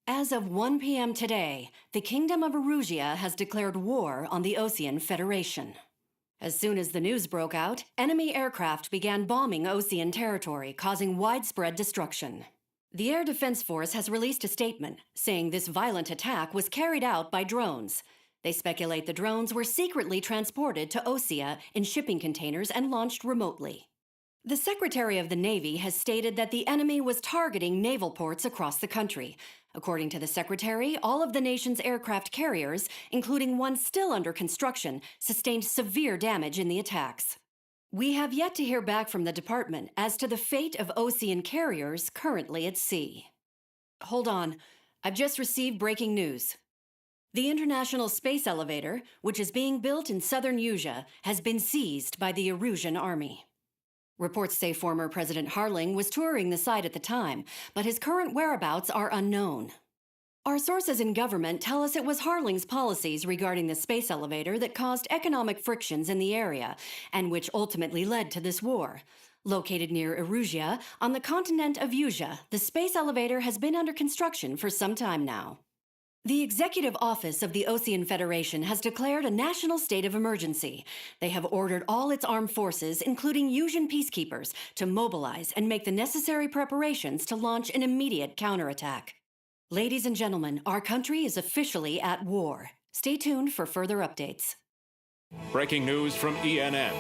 As of 1 p.m. today, the Kingdom of Erusea has declared war on the Osean Federation. As soon as the news broke out, enemy aircraft began bombing Osean territory, causing widespread destruction. The Air Defense Force has released a statement saying this violent attack was carried out by drones. They speculate the drones were secretly transported to Osea in shipping containers and launched remotely. The Secretary of the Navy has stated that the enemy was targeting naval ports across the country. According to the Secretary, all of the nation's aircraft carriers, including one still under construction, sustained severe damage in the attacks. We have yet to hear back from the department as to the fate of Osean carriers currently at sea. Hold on, I've just received breaking news. The International Space Elevator, which is being built in southern Usea, has been seized by the Erusean army. Reports say former President Harling was touring the site at the time, but his current whereabouts are unknown. Our sources in government tell us it was Harling's policies regarding the space elevator that caused economic frictions in the area, and which ultimately led to this war. Located near Erusea, on the continent of Usea, the space elevator has been under construction for some time now. The Executive Office of the Osean Federation has declared a national state of emergency. They have ordered all its armed forces, including Usean peacekeepers, to mobilize and make the necessary preparations to launch an immediate counterattack. Ladies and gentlemen, our country is officially at war. Stay tuned for further updates. Breaking news from ENN.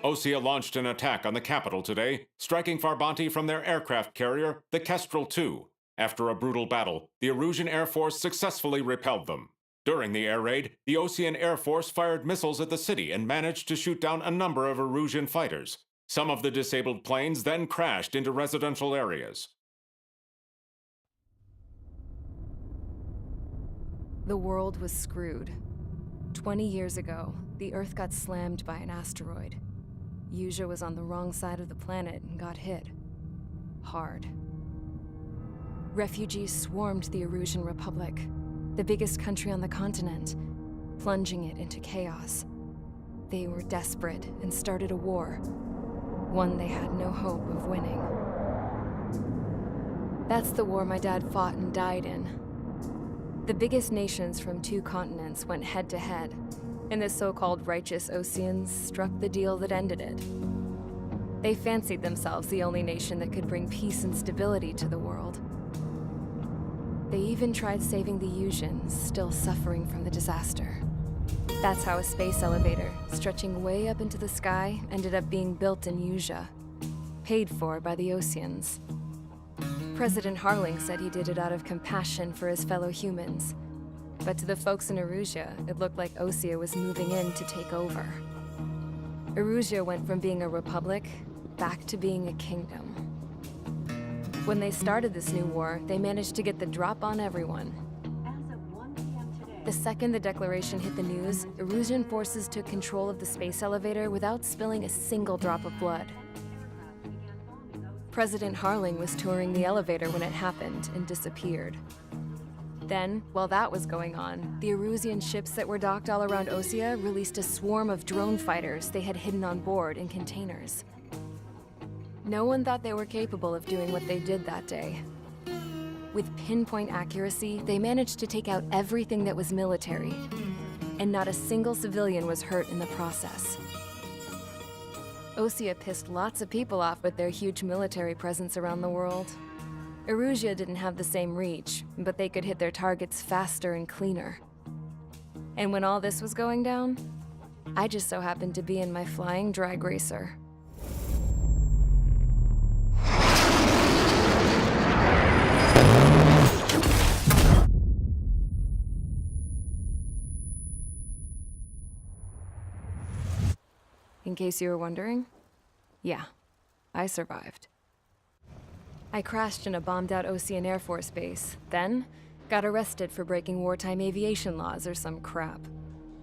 Osea launched an attack on the capital today, striking Farbanti from their aircraft carrier, the Kestrel II. After a brutal battle, the Erusean Air Force successfully repelled them. During the air raid, the Osean Air Force fired missiles at the city and managed to shoot down a number of Erusean fighters. Some of the disabled planes then crashed into residential areas. The world was screwed. 20 years ago, the Earth got slammed by an asteroid. Usea was on the wrong side of the planet and got hit. Hard. Refugees swarmed the Erusean Republic, the biggest country on the continent, plunging it into chaos. They were desperate and started a war, one they had no hope of winning. That's the war my dad fought and died in. The biggest nations from 2 continents went head-to-head, and the so-called righteous Oseans struck the deal that ended it. They fancied themselves the only nation that could bring peace and stability to the world. They even tried saving the Useans, still suffering from the disaster. That's how a space elevator, stretching way up into the sky, ended up being built in Usea, paid for by the Oseans. President Harling said he did it out of compassion for his fellow humans. But to the folks in Erusea, it looked like Osea was moving in to take over. Erusea went from being a republic back to being a kingdom. When they started this new war, they managed to get the drop on everyone. As of 1 p.m. today, The second the declaration hit the news, Erusean forces took control of the space elevator without spilling a single drop of blood. President Harling was touring the elevator when it happened and disappeared. Then, while that was going on, the Erusean ships that were docked all around Osea released a swarm of drone fighters they had hidden on board in containers. No one thought they were capable of doing what they did that day. With pinpoint accuracy, they managed to take out everything that was military, and not a single civilian was hurt in the process. Osea pissed lots of people off with their huge military presence around the world. Erusea didn't have the same reach, but they could hit their targets faster and cleaner. And when all this was going down, I just so happened to be in my flying drag racer. In case you were wondering, yeah, I survived. I crashed in a bombed-out Osean Air Force base, then got arrested for breaking wartime aviation laws or some crap.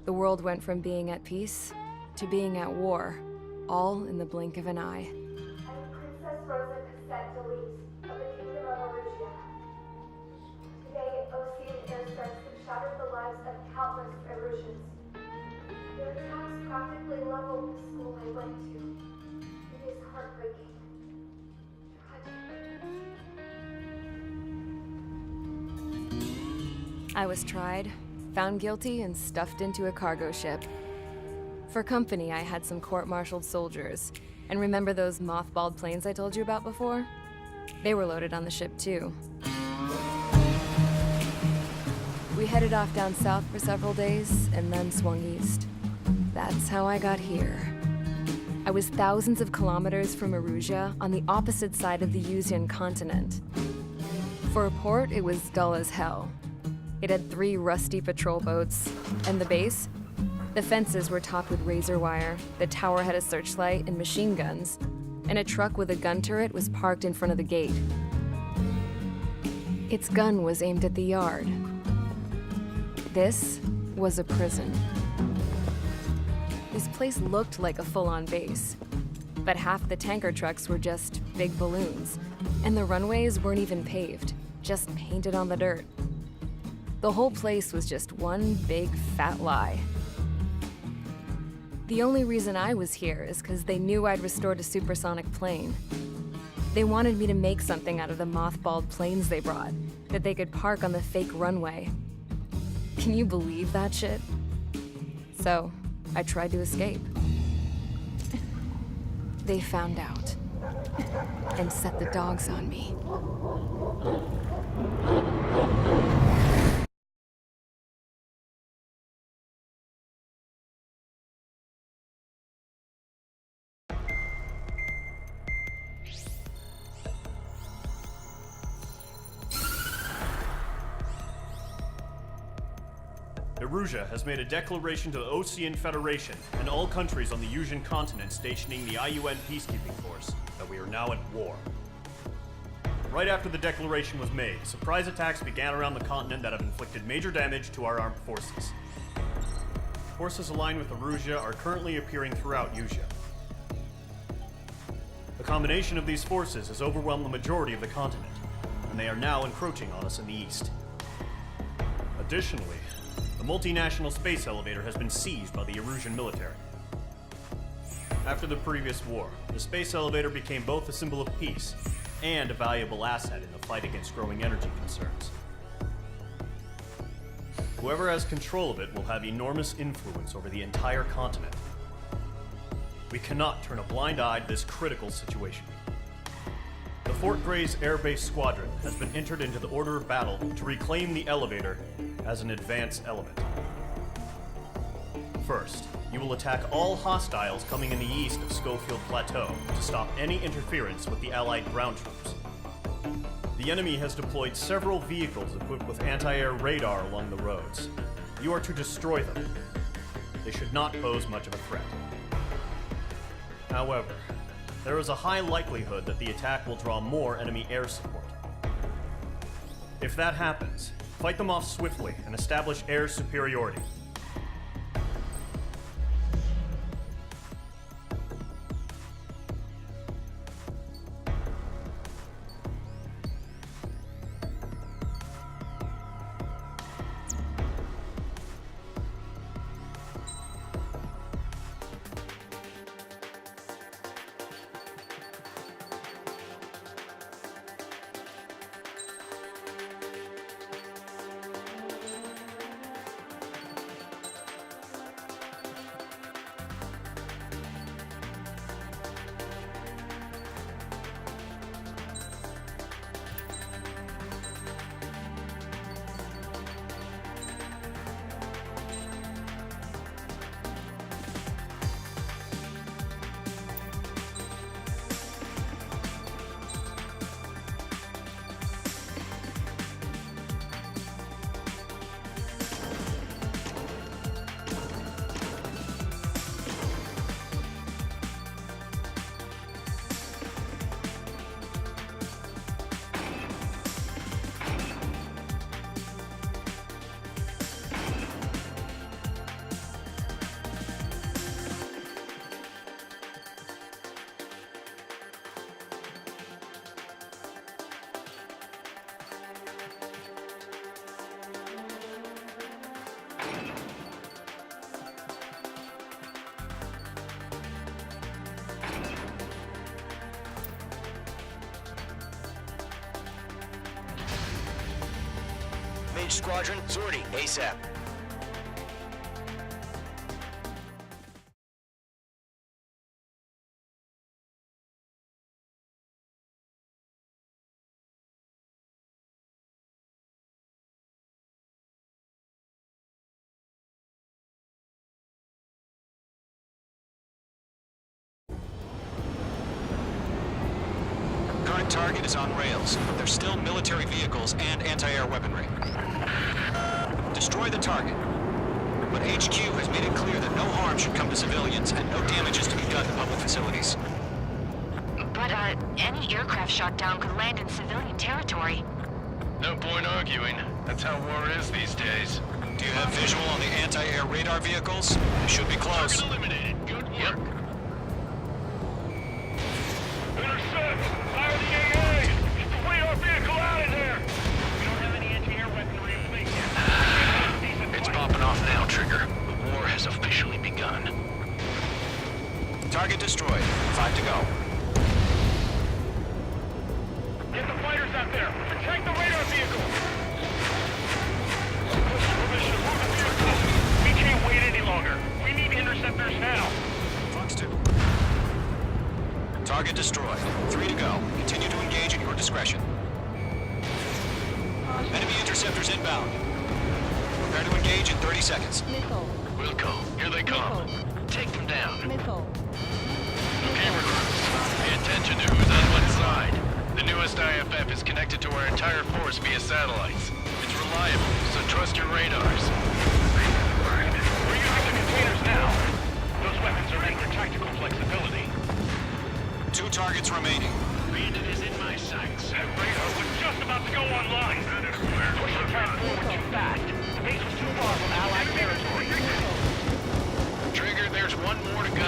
The world went from being at peace to being at war, all in the blink of an eye. I am Princess Rosa Cassette Delise of the Kingdom of Erusea. Today, Osean airstrikes have shattered the lives of countless Eruseans. Their attacks practically leveled the school I went to. It is heartbreaking. Tragic. I was tried, found guilty, and stuffed into a cargo ship. For company, I had some court-martialed soldiers. And remember those mothballed planes I told you about before? They were loaded on the ship too. We headed off down south for several days, and then swung east. That's how I got here. I was thousands of kilometers from Erusia, on the opposite side of the Osean continent. For a port, it was dull as hell. It had 3 rusty patrol boats, and the base? The fences were topped with razor wire, the tower had a searchlight and machine guns, and a truck with a gun turret was parked in front of the gate. Its gun was aimed at the yard. This was a prison. This place looked like a full-on base, but half the tanker trucks were just big balloons, and the runways weren't even paved, just painted on the dirt. The whole place was just one big fat lie. The only reason I was here is because they knew I'd restored a supersonic plane. They wanted me to make something out of the mothballed planes they brought, that they could park on the fake runway. Can you believe that shit? So, I tried to escape. They found out, and set the dogs on me. Erusia has made a declaration to the Osean Federation and all countries on the Osean continent stationing the IUN peacekeeping force that we are now at war. Right after the declaration was made, surprise attacks began around the continent that have inflicted major damage to our armed forces. Forces aligned with Erusia are currently appearing throughout Osean. The combination of these forces has overwhelmed the majority of the continent, and they are now encroaching on us in the east. Additionally, the multinational space elevator has been seized by the Erusian military. After the previous war, the space elevator became both a symbol of peace and a valuable asset in the fight against growing energy concerns. Whoever has control of it will have enormous influence over the entire continent. We cannot turn a blind eye to this critical situation. The Fort Gray's Air Base Squadron has been entered into the order of battle to reclaim the elevator as an advance element. First, you will attack all hostiles coming in the east of Schofield Plateau to stop any interference with the Allied ground troops. The enemy has deployed several vehicles equipped with anti-air radar along the roads. You are to destroy them. They should not pose much of a threat. However, there is a high likelihood that the attack will draw more enemy air support. If that happens, fight them off swiftly and establish air superiority. Engage squadron. Sortie, ASAP. Current target is on rails, but there's still military vehicles and anti-air weaponry. Destroy the target. But HQ has made it clear that no harm should come to civilians and no damage is to be done to public facilities. But, any aircraft shot down could land in civilian territory. No point arguing. That's how war is these days. Do you have visual on the anti-air radar vehicles? They should be close. Target eliminated. Good work. Intercept! Fire the AA! Get the radar vehicle out of there! We don't have any anti-air weaponry in place yet. It's popping off now, Trigger. The war has officially begun. Target destroyed. 5 to go. Get the fighters out there! Protect the radar vehicle! Permission, move the vehicle! We can't wait any longer. We need interceptors now. Fox 2. Target destroyed. 3 to go. Continue to engage at your discretion. Enemy interceptors inbound. Prepare to engage in 30 seconds. Wilco, here they come. Take them down. Okay, recruits. Pay attention to who's on what side. The newest IFF is connected to our entire force via satellites. It's reliable, so trust your radars. We're using the containers now. Those weapons are meant for tactical flexibility. 2 targets remaining. Bandit is in my sights. That radar was just about to go online. Push the attack forward too fast. The base was too far from Allied territory. Trigger, there's one more to go.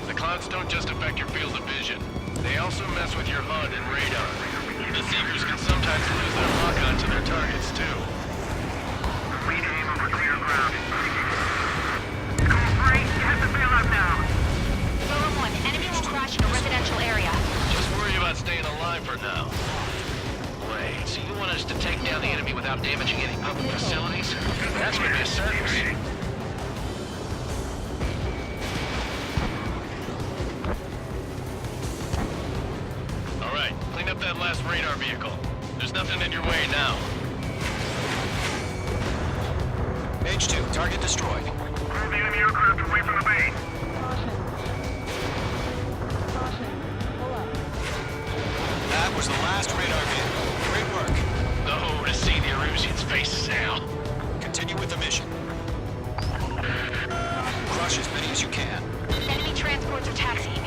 The clouds don't just affect your field of vision. They also mess with your HUD and radar. The Seekers can sometimes lose their lock-on to their targets, too. We aim over clear ground. Call 3, get the bailout now. Solo 1, enemy will crash in a residential area. Just worry about staying alive for now. Wait, so you want us to take down the enemy without damaging any public facilities? That's gonna be a circus. Alright, clean up that last radar vehicle. There's nothing in your way now. H2, target destroyed. Move the enemy aircraft away from the base. That was the last radar vehicle. Great work. Oh, to see the Eruseans' faces now. Continue with the mission. Crush as many as you can. Enemy transports are taxiing.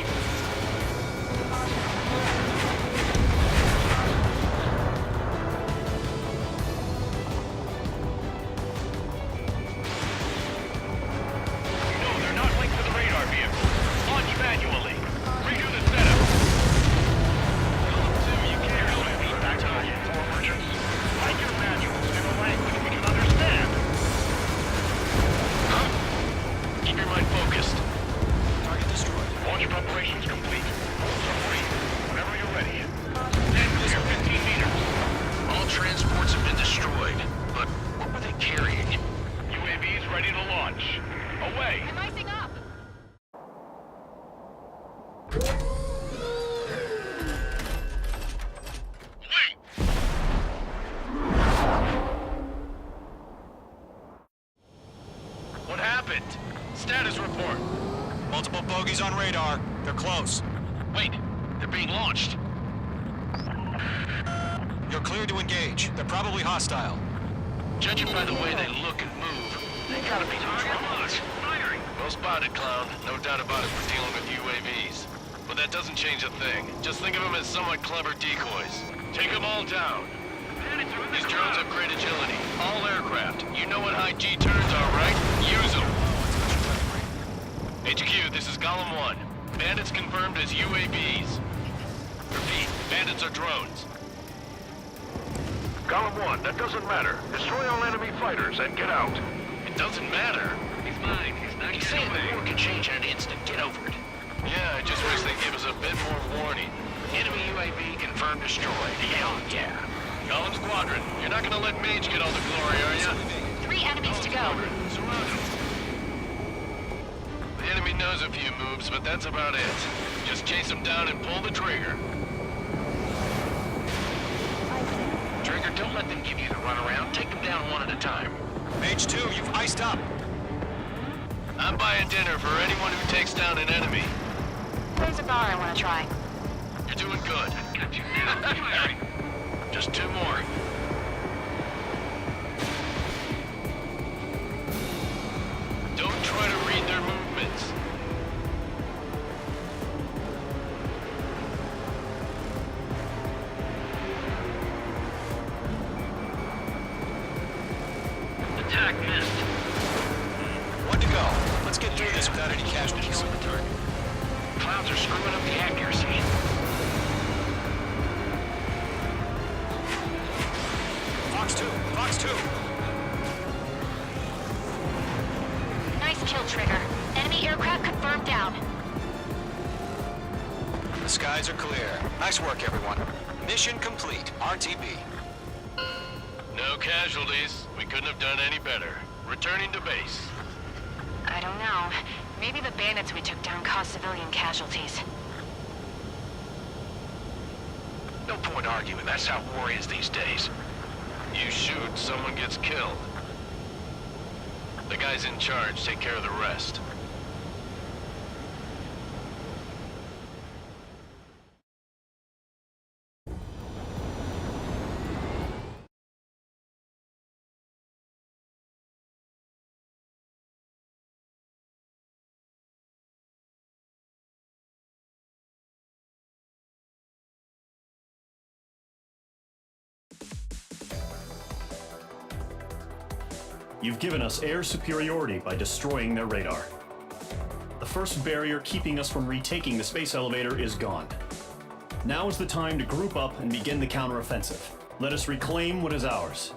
No, they're not linked to the radar vehicle. Launch manually. Redo the setup. You can't help me. Back to the forward. Write your manuals in a language we can understand. Huh? Keep your mind focused. Target destroyed. Launch preparations complete. Holds are free. Whenever you're ready. Stand clear 15 meters. All transports have been destroyed, but what were they carrying? UAVs ready to launch. Away. I'm icing up. Wait. What happened? Status report. Multiple bogeys on radar. They're close. Wait, they're being launched. You're cleared to engage. They're probably hostile. Judging by the way they look and move, they gotta be drones. Firing. Well spotted, clown. No doubt about it, we're dealing with UAVs. But that doesn't change a thing. Just think of them as somewhat clever decoys. Take them all down. These drones have great agility. All aircraft. You know what high G turns are, right? Use them. HQ, this is Column 1. Bandits confirmed as UAVs. Repeat, bandits are drones. Column 1, that doesn't matter. Destroy all enemy fighters and get out. It doesn't matter. He's mine. He's not He's saying the war can change in an instant. Get over it. Yeah, I just wish they'd give us a bit more warning. Enemy UAV confirmed destroyed. Hell yeah. Calling squadron. You're not gonna let Mage get all the glory, are you? 3 enemies to go. Squadron, surround him. The enemy knows a few moves, but that's about it. Just chase him down and pull the trigger. Trigger, don't let them give you the runaround. Take them down one at a time. Mage 2, you've iced up. I'm buying dinner for anyone who takes down an enemy. There's a bar I want to try. You're doing good. Got you now. Firing. Just 2 more. Don't try to read their movements. Attack missed. One to go. Let's get through this without any casualties. Killing the target. Clouds are screwing up the accuracy. Fox 2, Fox 2. Nice kill, Trigger. Enemy aircraft confirmed down. The skies are clear. Nice work, everyone. Mission complete. RTB. No casualties. We couldn't have done any better. Returning to base. I don't know. Maybe the bandits we took down caused civilian casualties. No point arguing. That's how war is these days. You shoot, someone gets killed. The guys in charge take care of the rest. You've given us air superiority by destroying their radar. The first barrier keeping us from retaking the space elevator is gone. Now is the time to group up and begin the counteroffensive. Let us reclaim what is ours.